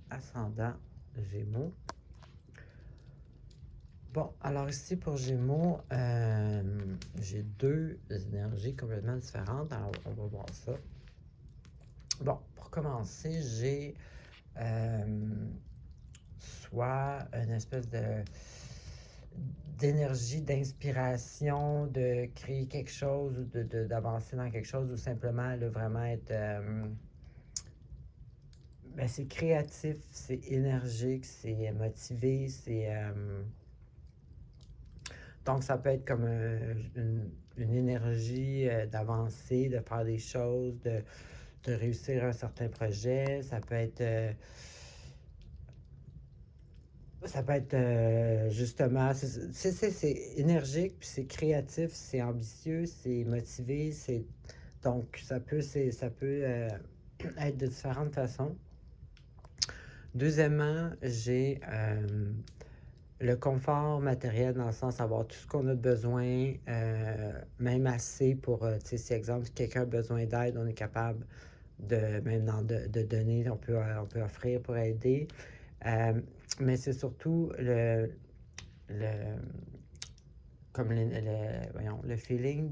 ascendant Gémeaux. Bon, alors ici pour Gémeaux, j'ai deux énergies complètement différentes. Alors, on va voir ça. Bon, pour commencer, j'ai soit une espèce d'énergie, d'inspiration, de créer quelque chose ou d'avancer dans quelque chose ou simplement là, vraiment être... c'est créatif, c'est énergique, c'est motivé, c'est... donc, ça peut être comme une énergie d'avancer, de faire des choses, de réussir un certain projet. Ça peut être justement, c'est énergique, puis c'est créatif, c'est ambitieux, c'est motivé, donc ça peut être de différentes façons. Deuxièmement, j'ai le confort matériel dans le sens d'avoir tout ce qu'on a besoin, même assez pour, tu sais, si exemple, si quelqu'un a besoin d'aide, on est capable de donner, on peut offrir pour aider. Mais c'est surtout comme le feeling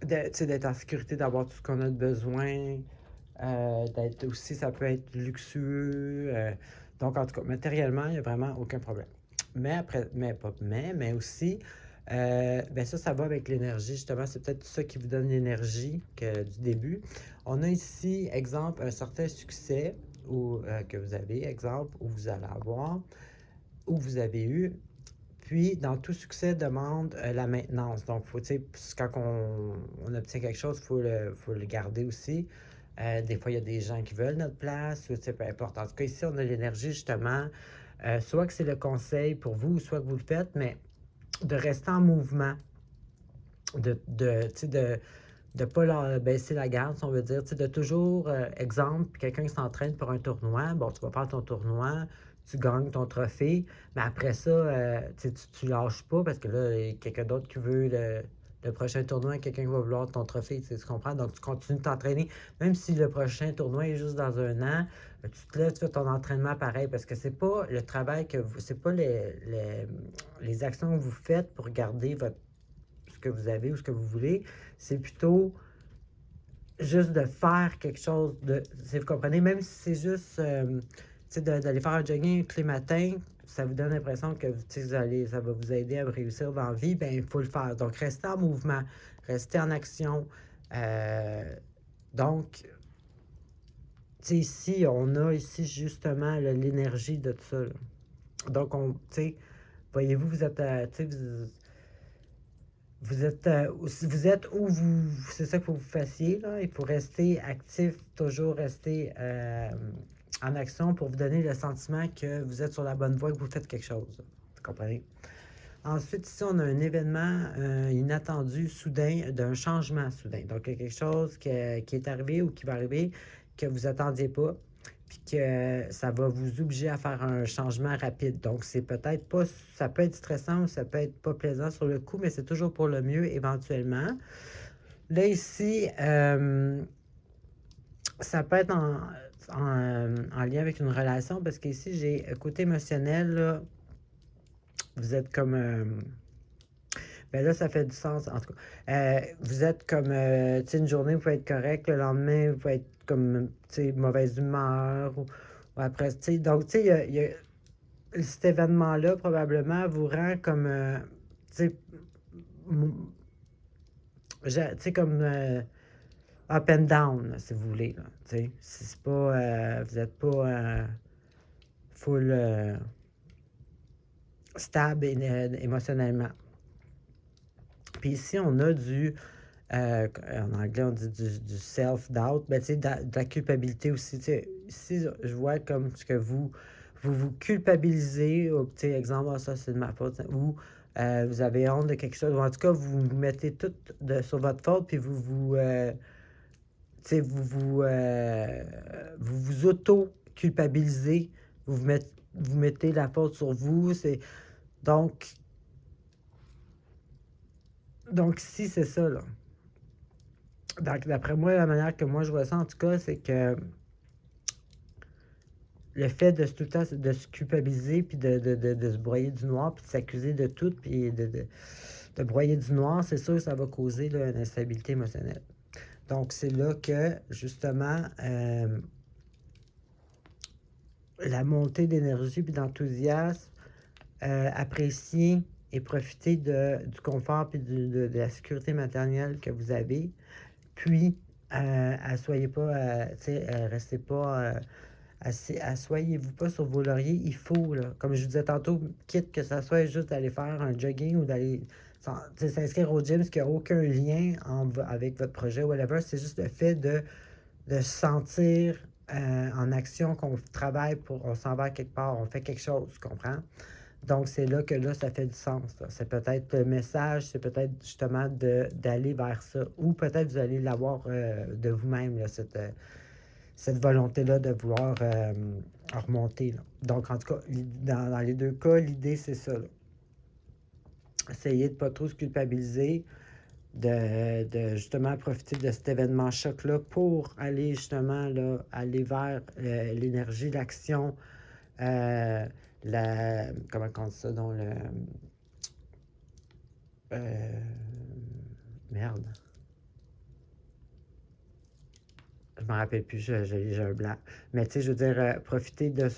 d'être en sécurité, d'avoir tout ce qu'on a de besoin, d'être aussi, ça peut être luxueux. Donc, en tout cas, matériellement, il n'y a vraiment aucun problème. Mais aussi, ça va avec l'énergie, justement. C'est peut-être ça qui vous donne l'énergie du début. On a ici, exemple, un certain succès que vous avez, exemple, où vous allez avoir, où vous avez eu. Puis, dans tout succès, demande la maintenance. Donc, quand on obtient quelque chose, faut le garder aussi. Des fois, il y a des gens qui veulent notre place, ou peu importe. En tout cas, ici, on a l'énergie, justement. Soit que c'est le conseil pour vous, soit que vous le faites, mais de rester en mouvement, de ne pas baisser la garde, si on veut dire, de toujours, exemple, quelqu'un qui s'entraîne pour un tournoi, bon, tu vas faire ton tournoi, tu gagnes ton trophée, mais après ça, tu lâches pas parce que là, il y a quelqu'un d'autre qui veut le prochain tournoi, quelqu'un qui va vouloir ton trophée, tu comprends? Donc, tu continues de t'entraîner, même si le prochain tournoi est juste dans un an, tu te lèves, tu fais ton entraînement pareil, parce que c'est pas le travail c'est pas les actions que vous faites pour garder ce que vous avez ou ce que vous voulez, c'est plutôt juste de faire quelque chose si vous comprenez, même si c'est juste d'aller faire un jogging tous les matins, ça vous donne l'impression que ça va vous aider à réussir dans la vie, bien, il faut le faire. Donc, restez en mouvement, restez en action. Donc, ici, on a ici justement l'énergie de tout ça. Là. Donc, voyez-vous, vous êtes, vous êtes où c'est ça qu'il faut que vous fassiez, là. Il faut rester actif, toujours rester en action pour vous donner le sentiment que vous êtes sur la bonne voie, que vous faites quelque chose. Vous comprenez? Ensuite, ici, on a un événement inattendu, soudain, d'un changement soudain. Donc, il y a quelque chose qui est arrivé ou qui va arriver que vous attendiez pas, puis que ça va vous obliger à faire un changement rapide. Donc, c'est peut-être pas, ça peut être stressant ou ça peut être pas plaisant sur le coup, mais c'est toujours pour le mieux éventuellement. Là, ici, ça peut être en lien avec une relation, parce qu'ici, j'ai côté émotionnel, là, vous êtes comme... ben là, ça fait du sens, en tout cas. Vous êtes comme, tu sais, une journée, vous pouvez être correct, le lendemain, vous pouvez être comme, tu sais, mauvaise humeur, ou après, tu sais, donc, tu sais, cet événement-là, probablement, vous rend comme, tu sais, comme up and down, là, si vous voulez, là, tu sais. C'est pas, vous n'êtes pas full stable émotionnellement. Puis ici, on a en anglais, on dit du self-doubt, ben, tu sais, de la culpabilité aussi. Ici, je vois comme ce que vous culpabilisez, ou, tu sais, exemple, ça, c'est de ma faute, ou vous avez honte de quelque chose, ou en tout cas, vous mettez tout sur votre faute, puis tu sais, vous auto-culpabilisez, vous mettez la faute sur vous, donc, donc ici, c'est ça, là. Donc, d'après moi, la manière que moi je vois ça, en tout cas, c'est que le fait de tout le temps de se culpabiliser, puis de se broyer du noir, puis de s'accuser de tout, puis de broyer du noir, c'est sûr que ça va causer là, une instabilité émotionnelle. Donc, c'est là que, justement, la montée d'énergie puis d'enthousiasme, apprécier et profiter du confort puis de la sécurité matérielle que vous avez. Puis, soyez pas, restez pas, assoyez-vous pas sur vos lauriers. Il faut, là, comme je vous disais tantôt, quitte que ça soit juste d'aller faire un jogging ou d'aller s'inscrire au gym, ce qui n'a aucun lien avec votre projet, whatever, c'est juste le fait de se sentir en action, qu'on travaille pour, on s'en va quelque part, on fait quelque chose, tu comprends? Donc, c'est là que là, ça fait du sens. C'est peut-être le message, c'est peut-être justement d'aller vers ça. Ou peut-être vous allez l'avoir de vous-même, là, cette volonté-là de vouloir remonter. Là. Donc, en tout cas, dans les deux cas, l'idée, c'est ça. Là. Essayez de ne pas trop se culpabiliser, de justement profiter de cet événement choc-là pour aller justement là, aller vers l'énergie, l'action, comment on dit ça, dans le... merde. Je me rappelle plus, j'ai un blanc. Mais tu sais, je veux dire, profiter de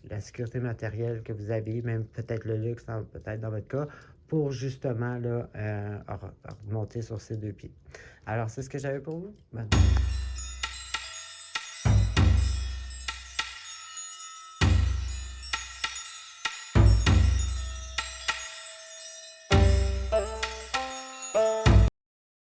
la sécurité matérielle que vous avez, même peut-être le luxe, peut-être dans votre cas, pour justement là, remonter sur ces deux pieds. Alors, c'est ce que j'avais pour vous. Bonne